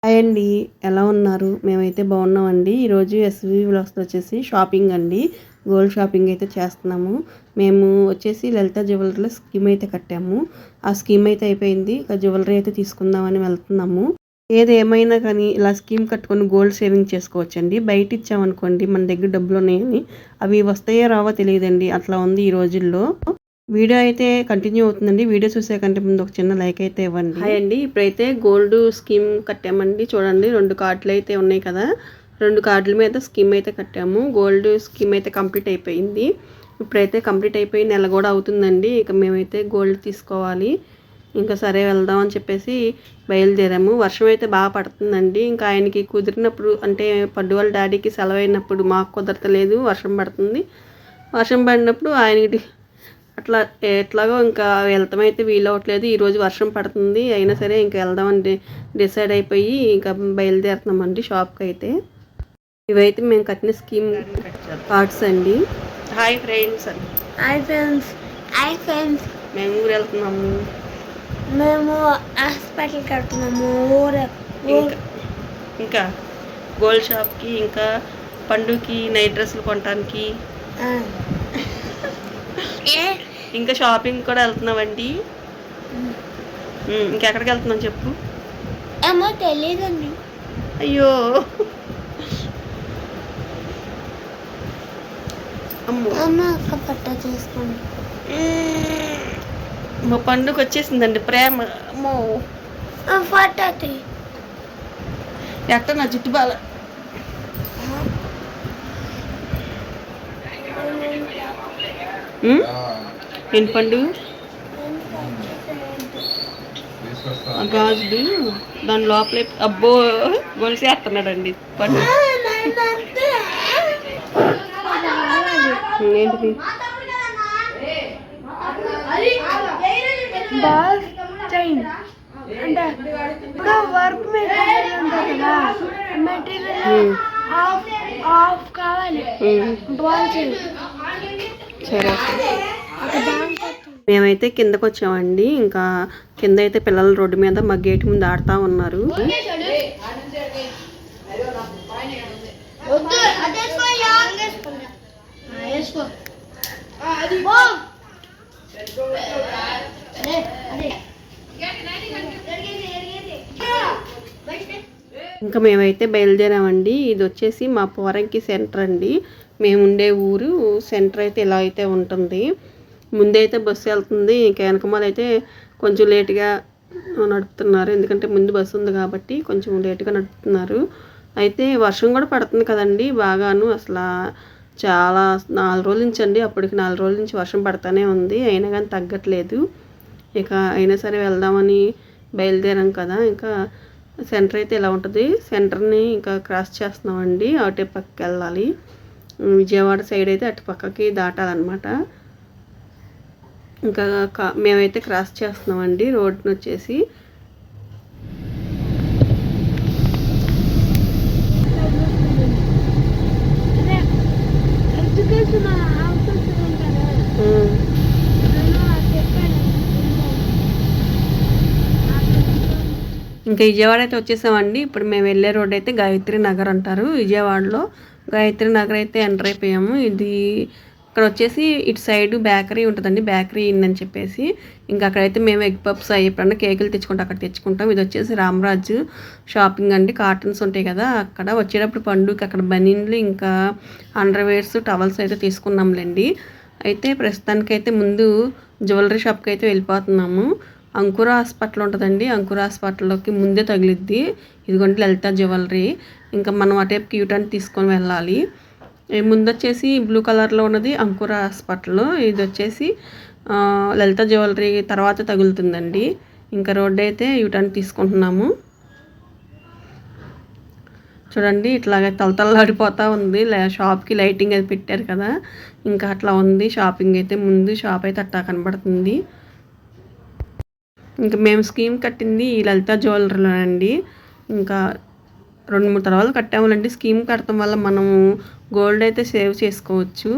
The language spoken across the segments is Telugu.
హాయ్ అండి, ఎలా ఉన్నారు? మేమైతే బాగున్నామండి. ఈరోజు ఎస్వి వ్లాగ్స్లో వచ్చేసి షాపింగ్ అండి, గోల్డ్ షాపింగ్ అయితే చేస్తున్నాము. మేము వచ్చేసి లలిత జ్యువెలరీలో స్కీమ్ అయితే కట్టాము. ఆ స్కీమ్ అయితే అయిపోయింది. ఇక జ్యువెలరీ అయితే తీసుకుందామని వెళ్తున్నాము. ఏది ఏమైనా కానీ ఇలా స్కీమ్ కట్టుకొని గోల్డ్ సేవింగ్ చేసుకోవచ్చండి. బయట ఇచ్చామనుకోండి, మన దగ్గర డబ్బులు ఉన్నాయని అవి వస్తాయో రావో తెలియదండి. అట్లా ఉంది ఈ రోజుల్లో. వీడియో అయితే కంటిన్యూ అవుతుందండి. వీడియో చూసే కంటే ముందు ఒక చిన్న లైక్ అయితే ఇవ్వండి. హాయ్ అండి, ఇప్పుడైతే గోల్డ్ స్కీమ్ కట్టామండి. చూడండి, 2 కార్డులు అయితే ఉన్నాయి కదా, 2 కార్డుల మీద స్కీమ్ అయితే కట్టాము. గోల్డ్ స్కీమ్ అయితే కంప్లీట్ అయిపోయింది. ఇప్పుడైతే కంప్లీట్ అయిపోయి నెల కూడా అవుతుందండి. ఇక మేమైతే గోల్డ్ తీసుకోవాలి. ఇంకా సరే వెళ్దాం అని చెప్పేసి బయలుదేరాము. వర్షం అయితే బాగా పడుతుందండి. ఇంకా ఆయనకి కుదిరినప్పుడు, అంటే పడ్డు వాళ్ళ డాడీకి సెలవు అయినప్పుడు మాకు కుదరతలేదు, వర్షం పడుతుంది. వర్షం పడినప్పుడు ఆయనకి అట్లా ఎట్లాగో ఇంకా వెళ్తామైతే వీలవట్లేదు. ఈరోజు వర్షం పడుతుంది, అయినా సరే ఇంకా వెళ్దామని డిసైడ్ అయిపోయి ఇంకా బయలుదేరుతున్నామండి షాప్కి అయితే. ఇవైతే మేము కట్టిన స్కీమ్ కార్డ్స్ అండి. Hi friends. హాయ్ ఫ్రెండ్స్ మేము ఊరు వెళ్తున్నాము. మేము హాస్పిటల్ కడుతున్నాము. ఇంకా గోల్డ్ షాప్కి, ఇంకా పండుకి నైట్ డ్రెస్సులు కొనడానికి, ఇంకా షాపింగ్ కూడా వెళ్తున్నామండి. ఇంకెక్కడికి వెళ్తున్నాం చెప్పు? ఏమో తెలియదండి. అయ్యో అమ్మ అక్క పట్ట చేసుకోండి. మా పండుగ వచ్చేసిందండి. ప్రేమ అమ్మో పట్టది ఎట్ట నా జుట్టు బాల. ఏంటి పండు? గాజులు దాని లోపలే. అబ్బో గొలిసేస్తున్నాడండి పండు. ఏంటిది? అంటే ఇప్పుడు వర్క్ మెటీరియల్ ఉంటుంది కదా, మెటీరియల్ ఆఫ్ కావాలి. సరే, మేమైతే కిందకు వచ్చామండి. ఇంకా కింద అయితే పిల్లలు రోడ్డు మీద మా గేట్ ముందు ఆడుతూ ఉన్నారు. ఇంకా మేమైతే బయలుదేరామండి. ఇది వచ్చేసి మా పోరంకి సెంటర్ అండి. మేము ఉండే ఊరు సెంటర్ అయితే ఇలా అయితే ఉంటుంది. ముందైతే బస్సు వెళ్తుంది, ఇంకా వెనకమాల అయితే కొంచెం లేట్గా నడుపుతున్నారు. ఎందుకంటే ముందు బస్సు ఉంది కాబట్టి కొంచెం లేట్గా నడుపుతున్నారు. అయితే వర్షం కూడా పడుతుంది కదండి బాగాను. అసలు చాలా 4 రోజుల నుంచి అండి, అప్పటికి 4 రోజుల నుంచి వర్షం పడుతూనే ఉంది. అయినా కానీ తగ్గట్లేదు. ఇక అయినా సరే వెళ్దామని బయలుదేరాం కదా. ఇంకా సెంటర్ అయితే ఇలా ఉంటుంది. సెంటర్ని ఇంకా క్రాస్ చేస్తున్నామండి. అటే పక్కకి వెళ్ళాలి. విజయవాడ సైడ్ అయితే అటు పక్కకి దాటాలన్నమాట. ఇంకా మేమైతే క్రాస్ చేస్తున్నామండి రోడ్ని వచ్చేసి. ఇంకా విజయవాడ అయితే వచ్చేసామండి. ఇప్పుడు మేము వెళ్ళే రోడ్ అయితే గాయత్రి నగర్ అంటారు విజయవాడలో. గాయత్రి నగర్ అయితే ఎంటర్ అయిపోయాము. ఇది ఇక్కడ వచ్చేసి ఇటు సైడ్ బేకరీ ఉంటుందండి, బేకరీ ఇన్ అని చెప్పేసి. ఇంకా అక్కడైతే మేము ఎగ్ పప్స్ ఎప్పుడన్నా కేకులు తెచ్చుకుంటాం, అక్కడ తెచ్చుకుంటాం. ఇది వచ్చేసి రామరాజు షాపింగ్ అండి. కాటన్స్ ఉంటాయి కదా అక్కడ. వచ్చేటప్పుడు పండుగకి అక్కడ బనీన్లు, ఇంకా అండర్వేర్స్, టవల్స్ అయితే తీసుకున్నాంలేండి. అయితే ప్రస్తుతానికైతే ముందు జ్యువెలరీ షాప్కి అయితే వెళ్ళిపోతున్నాము. అంకుర హాస్పిటల్ ఉంటుందండి, అంకుర హాస్పిటల్లోకి ముందే తగిలిద్ది. ఇదిగోండి లలిత జ్యువెలరీ. ఇంకా మనం అటేపుకి యూటర్న్ తీసుకొని వెళ్ళాలి. ముందు వచ్చేసి బ్లూ కలర్లో ఉన్నది అంకుర హాస్పిటల్, ఇది వచ్చేసి లలిత జ్యువెలరీ తర్వాత తగులుతుందండి. ఇంకా రోడ్డు అయితే యూటర్న్ తీసుకుంటున్నాము. చూడండి ఇట్లాగే తలతల్లాడిపోతూ ఉంది. షాప్కి లైటింగ్ అది పెట్టారు కదా, ఇంకా అట్లా ఉంది షాపింగ్ అయితే. ముందు షాప్ అయితే అట్టా కనబడుతుంది. ఇంకా మేము స్కీమ్ కట్టింది ఈ లలిత జ్యువెలరీలో అండి. ఇంకా 2-3 తరాలు కట్టాములండి. స్కీమ్ కట్టడం వల్ల మనము గోల్డ్ అయితే సేవ్ చేసుకోవచ్చు.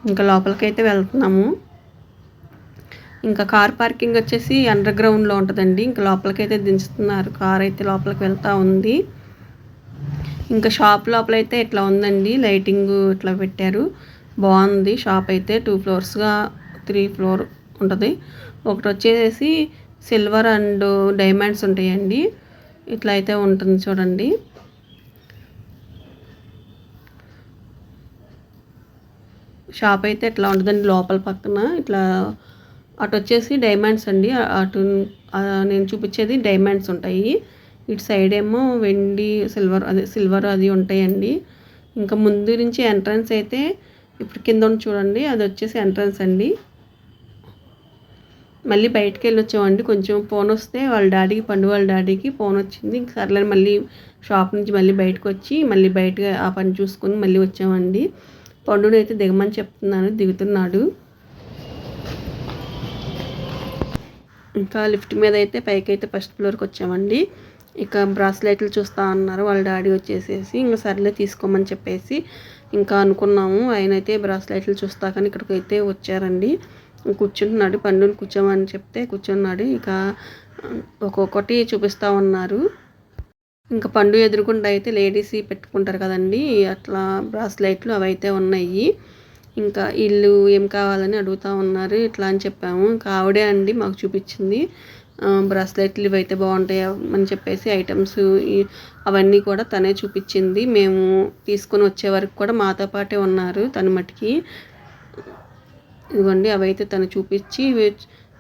ఇంకా లోపలికైతే వెళ్తున్నాము. ఇంకా కార్ పార్కింగ్ వచ్చేసి అండర్ గ్రౌండ్లో ఉంటుందండి. ఇంకా లోపలికైతే దించుతున్నారు. కార్ అయితే లోపలికి వెళ్తూ ఉంది. ఇంకా షాప్ లోపలైతే ఇట్లా ఉందండి. లైటింగ్ ఇట్లా పెట్టారు. బాగుంది షాప్ అయితే. 2 ఫ్లోర్స్గా 3 ఫ్లోర్ ఉంటుంది. ఒకటి వచ్చేసి సిల్వర్ అండ్ డైమండ్స్ ఉంటాయండి. ఇట్లా అయితే ఉంటుంది చూడండి. షాప్ అయితే ఇట్లా ఉంటుందండి. లోపల పక్కన ఇట్లా అటు వచ్చేసి డైమండ్స్ అండి. అటు నేను చూపించేది డైమండ్స్ ఉంటాయి. ఇటు సైడ్ ఏమో వెండి సిల్వర్ అది ఉంటాయండి. ఇంకా ముందు నుంచి ఎంట్రన్స్ అయితే ఇప్పుడు కింద చూడండి, అది వచ్చేసి ఎంట్రన్స్ అండి. మళ్ళీ బయటకు వెళ్ళి వచ్చామండి. కొంచెం ఫోన్ వస్తే వాళ్ళ డాడీకి, పండు వాళ్ళ డాడీకి ఫోన్ వచ్చింది. ఇంక సర్లే మళ్ళీ షాప్ నుంచి మళ్ళీ బయటకు వచ్చి మళ్ళీ బయటకు ఆ పని చూసుకొని మళ్ళీ వచ్చామండి. పండుని అయితే దిగమని చెప్తున్నాను, దిగుతున్నాడు. ఇంకా లిఫ్ట్ మీద అయితే పైకి అయితే ఫస్ట్ ఫ్లోర్కి వచ్చామండి. ఇక బ్రాస్లైట్లు చూస్తూ ఉన్నారు వాళ్ళ డాడీ వచ్చేసేసి. ఇంకా సర్లే తీసుకోమని చెప్పేసి ఇంకా అనుకున్నాము. ఆయన అయితే బ్రాస్లైట్లు చూస్తా కానీ ఇక్కడికైతే వచ్చారండి. కూర్చుంటున్నాడు. పండుని కూర్చోమని చెప్తే కూర్చున్నాడు. ఇక ఒక్కొక్కటి చూపిస్తూ ఉన్నారు. ఇంకా పండు ఎదురుకుండా అయితే లేడీస్ పెట్టుకుంటారు కదండి, అట్లా బ్రాస్లైట్లు అవైతే ఉన్నాయి. ఇంకా వీళ్ళు ఏం కావాలని అడుగుతూ ఉన్నారు. ఇట్లా అని చెప్పాము. ఇంకా ఆవిడే అండి మాకు చూపించింది. బ్రాస్లైట్లు ఇవైతే బాగుంటాయి అని చెప్పేసి ఐటమ్స్ అవన్నీ కూడా తనే చూపించింది. మేము తీసుకొని వచ్చే వరకు కూడా మాతో పాటే ఉన్నారు తన మటుకి. ఇదిగోండి అవైతే తను చూపించి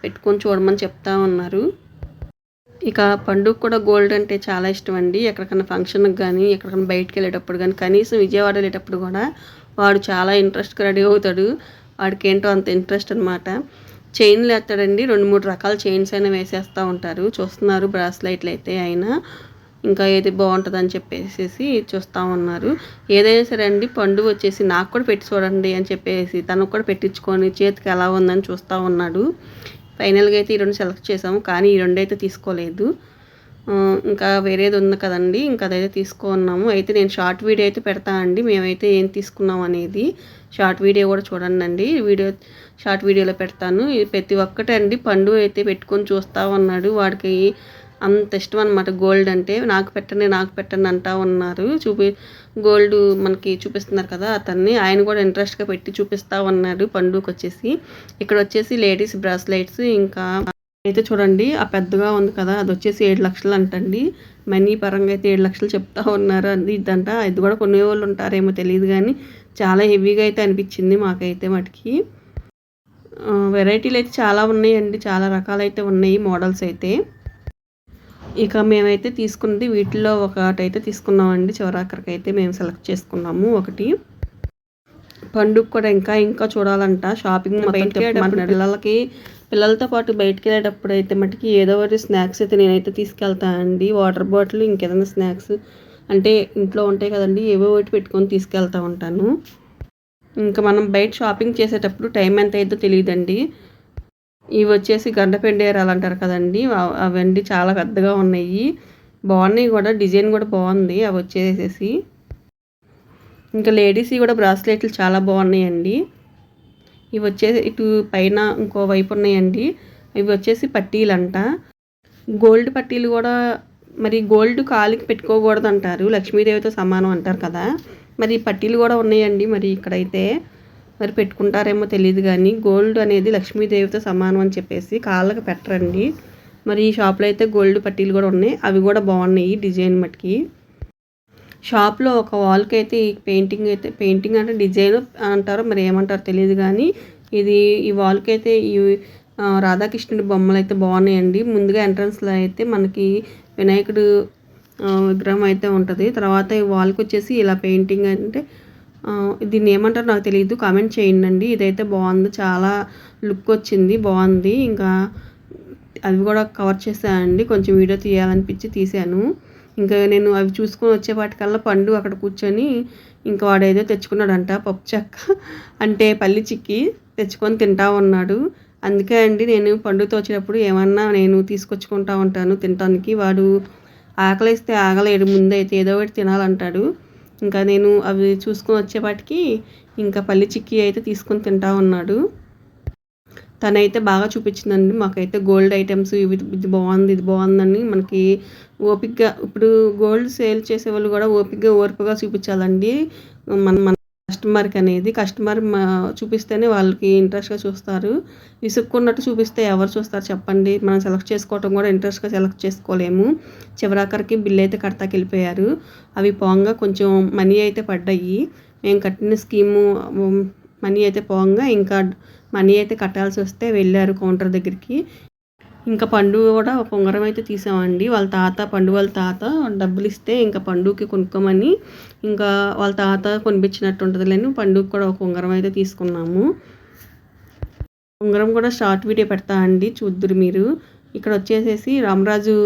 పెట్టుకొని చూడమని చెప్తా ఉన్నారు. ఇక పండుగ కూడా గోల్డ్ అంటే చాలా ఇష్టం అండి. ఎక్కడికైనా ఫంక్షన్కి కానీ ఎక్కడికైనా బయటకు వెళ్ళేటప్పుడు కానీ కనీసం విజయవాడ వెళ్ళేటప్పుడు కూడా వాడు చాలా ఇంట్రెస్ట్గా రెడీ అవుతాడు. వాడికి ఏంటో అంత ఇంట్రెస్ట్ అనమాట. చైన్లు వేస్తాడండి. 2-3 రకాల చైన్స్ అయినా వేసేస్తూ ఉంటారు. చూస్తున్నారు బ్రాస్లైట్లు అయితే అయినా. ఇంకా ఏది బాగుంటుంది అని చెప్పేసి చూస్తూ ఉన్నారు. ఏదైనా సరే అండి పండు వచ్చేసి నాకు కూడా పెట్టి చూడండి అని చెప్పేసి తనకు కూడా పెట్టించుకొని చేతికి ఎలా ఉందని చూస్తూ ఉన్నాడు. ఫైనల్గా అయితే ఈ 2 సెలెక్ట్ చేసాము. కానీ ఈ 2 అయితే తీసుకోలేదు. ఇంకా వేరేది ఉంది కదండి, ఇంకా అదైతే తీసుకున్నాము. అయితే నేను షార్ట్ వీడియో అయితే పెడతా అండి మేమైతే ఏం తీసుకున్నాం అనేది. షార్ట్ వీడియో కూడా చూడండి. షార్ట్ వీడియోలో పెడతాను. ఇది ప్రతి ఒక్కటండి పండు అయితే పెట్టుకొని చూస్తూ ఉన్నాడు. వాడికి అంత ఇష్టం అనమాట గోల్డ్ అంటే. నాకు పెట్టండి అంటా ఉన్నారు. గోల్డ్ మనకి చూపిస్తున్నారు కదా అతన్ని, ఆయన కూడా ఇంట్రెస్ట్గా పెట్టి చూపిస్తూ ఉన్నాడు పండుకి వచ్చేసి. ఇక్కడ వచ్చేసి లేడీస్ బ్రాస్లైట్స్. ఇంకా అయితే చూడండి ఆ పెద్దగా ఉంది కదా, అది వచ్చేసి 7 లక్షలు అంటండి. మనీ పరంగా అయితే 7 లక్షలు చెప్తా ఉన్నారు. ఇదంట. ఇది కూడా కొనే వాళ్ళు ఉంటారేమో తెలియదు కానీ చాలా హెవీగా అయితే అనిపించింది మాకైతే మటుకి. వెరైటీలు అయితే చాలా ఉన్నాయండి. చాలా రకాలైతే ఉన్నాయి మోడల్స్ అయితే. ఇక మేమైతే తీసుకున్నది వీటిలో ఒకటైతే తీసుకున్నామండి. చివరాఖరికి అయితే మేము సెలెక్ట్ చేసుకున్నాము ఒకటి. పండుగ కూడా ఇంకా చూడాలంట. షాపింగ్ పిల్లలతో పాటు బయటికి వెళ్ళేటప్పుడు అయితే మటుకి ఏదో ఒకటి స్నాక్స్ అయితే నేనైతే తీసుకెళ్తానండి. వాటర్ బాటిల్, ఇంకేదైనా స్నాక్స్ అంటే ఇంట్లో ఉంటాయి కదండి, ఏవో ఒకటి పెట్టుకొని తీసుకెళ్తూ ఉంటాను. ఇంకా మనం బయట షాపింగ్ చేసేటప్పుడు టైం ఎంత అయిందో తెలియదండి. ఇవి వచ్చేసి గండపెండేరాలు అంటారు కదండి, అవన్నీ చాలా పెద్దగా ఉన్నాయి. బాగున్నాయి కూడా, డిజైన్ కూడా బాగుంది. అవి వచ్చేసేసి ఇంకా లేడీస్ కూడా బ్రాస్లెట్లు చాలా బాగున్నాయండి. ఇవి వచ్చేసి ఇటు పైన ఇంకో వైపు ఉన్నాయండి. ఇవి వచ్చేసి పట్టీలంట. గోల్డ్ పట్టీలు కూడా. మరి గోల్డ్ కాలికి పెట్టుకోకూడదు అంటారు, లక్ష్మీదేవితో సమానం అంటారు కదా. మరి పట్టీలు కూడా ఉన్నాయండి. మరి ఇక్కడైతే మరి పెట్టుకుంటారేమో తెలియదు కానీ గోల్డ్ అనేది లక్ష్మీదేవితో సమానం అని చెప్పేసి కాళ్ళకి పెట్టరండి. మరి ఈ షాప్లో అయితే గోల్డ్ పట్టీలు కూడా ఉన్నాయి. అవి కూడా బాగున్నాయి డిజైన్ మట్టుకి. షాప్లో ఒక వాల్కి అయితే పెయింటింగ్ అంటే డిజైన్ అంటారో మరి ఏమంటారో తెలియదు కానీ ఈ వాల్కి అయితే ఈ రాధాకృష్ణుడి బొమ్మలు అయితే బాగున్నాయండి. ముందుగా ఎంట్రన్స్లో అయితే మనకి వినాయకుడు విగ్రహం అయితే ఉంటుంది. తర్వాత ఈ వాల్కి వచ్చేసి ఇలా పెయింటింగ్ అంటే దీన్ని ఏమంటారో నాకు తెలియదు, కామెంట్ చేయండి. ఇదైతే బాగుంది, చాలా లుక్ వచ్చింది, బాగుంది. ఇంకా అవి కూడా కవర్ చేశానండి. కొంచెం వీడియో తీయాలనిపించి తీశాను. ఇంకా నేను అవి చూసుకొని వచ్చేపాటికల్లా పండు అక్కడ కూర్చొని ఇంకా వాడు ఏదో తెచ్చుకున్నాడంట, పప్పు చెక్క అంటే పల్లి చిక్కి తెచ్చుకొని తింటా ఉన్నాడు. అందుకే అండి నేను పండుతో వచ్చేటప్పుడు ఏమన్నా నేను తీసుకొచ్చుకుంటా ఉంటాను తినటానికి. వాడు ఆకలిస్తే ఆగలేడు, ముందైతే ఏదో ఒకటి తినాలంటాడు. ఇంకా నేను అవి చూసుకొని వచ్చేపాటికి ఇంకా పల్లి చిక్కి అయితే తీసుకొని తింటా ఉన్నాడు. తనైతే బాగా చూపించిందండి మాకైతే గోల్డ్ ఐటమ్స్ ఇది బాగుందని మనకి ఓపిక్గా ఇప్పుడు గోల్డ్ సేల్ చేసేవాళ్ళు కూడా ఓర్పుగా చూపించాలండి మన కస్టమర్కి అనేది కస్టమర్ చూపిస్తేనే వాళ్ళకి ఇంట్రెస్ట్గా చూస్తారు. విసుక్కున్నట్టు చూపిస్తే ఎవరు చూస్తారు చెప్పండి. మనం సెలెక్ట్ చేసుకోవటం కూడా ఇంట్రెస్ట్గా సెలెక్ట్ చేసుకోలేము. చివరాఖరికి బిల్ అయితే కడతాకి వెళ్ళిపోయారు. అవి పోంగా కొంచెం మనీ అయితే పడ్డాయి. మేము కట్టిన స్కీము మనీ అయితే పోంగా ఇంకా మనీ అయితే కట్టాల్సి వస్తే వెళ్ళారు కౌంటర్ దగ్గరికి. ఇంకా పండు కూడా ఒక ఉంగరం అయితే తీసామండి. పండు వాళ్ళ తాత డబ్బులు ఇస్తే ఇంకా పండుకి కొనుక్కోమని ఇంకా వాళ్ళ తాత కొనిపించినట్టు ఉంటుందిలేని పండుగ కూడా ఒక ఉంగరం అయితే తీసుకున్నాము. ఉంగరం కూడా షార్ట్ వీడియో పెడతా అండి, చూద్దురు మీరు. ఇక్కడ వచ్చేసేసి రామరాజు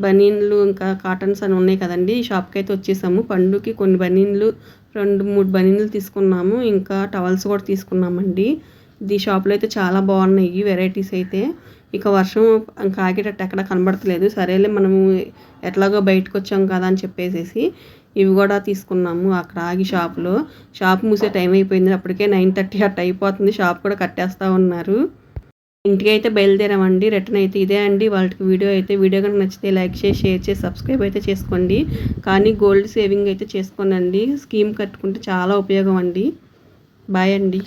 బనీన్లు ఇంకా కాటన్స్ అని ఉన్నాయి కదండి. ఈ షాప్కి అయితే వచ్చేసాము. పండుకి కొన్ని బనీన్లు 2-3 బనీన్లు తీసుకున్నాము. ఇంకా టవల్స్ కూడా తీసుకున్నామండి. ఈ షాప్లో అయితే చాలా బాగున్నాయి వెరైటీస్ అయితే. ఇక వర్షం ఇంకా ఆగేటట్టు ఎక్కడ కనబడతలేదు. సరేలే మనము ఎట్లాగో బయటకు వచ్చాం కదా అని చెప్పేసి ఇవి కూడా తీసుకున్నాము. అక్కడ ఆగి షాప్ మూసే టైం అయిపోయింది. అప్పటికే 9:30 అట్ట అయిపోతుంది. షాప్ కూడా కట్టేస్తూ ఉన్నారు. ఇంటికి అయితే బయలుదేరామండి. రిటర్న్ అయితే ఇదే అండి వాళ్ళకి వీడియో అయితే. వీడియో కనుక నచ్చితే లైక్ చేసి షేర్ చేసి సబ్స్క్రైబ్ అయితే చేసుకోండి. కానీ గోల్డ్ సేవింగ్ అయితే చేసుకోనండి. స్కీమ్ కట్టుకుంటే చాలా ఉపయోగం అండి. బాయ్ అండి.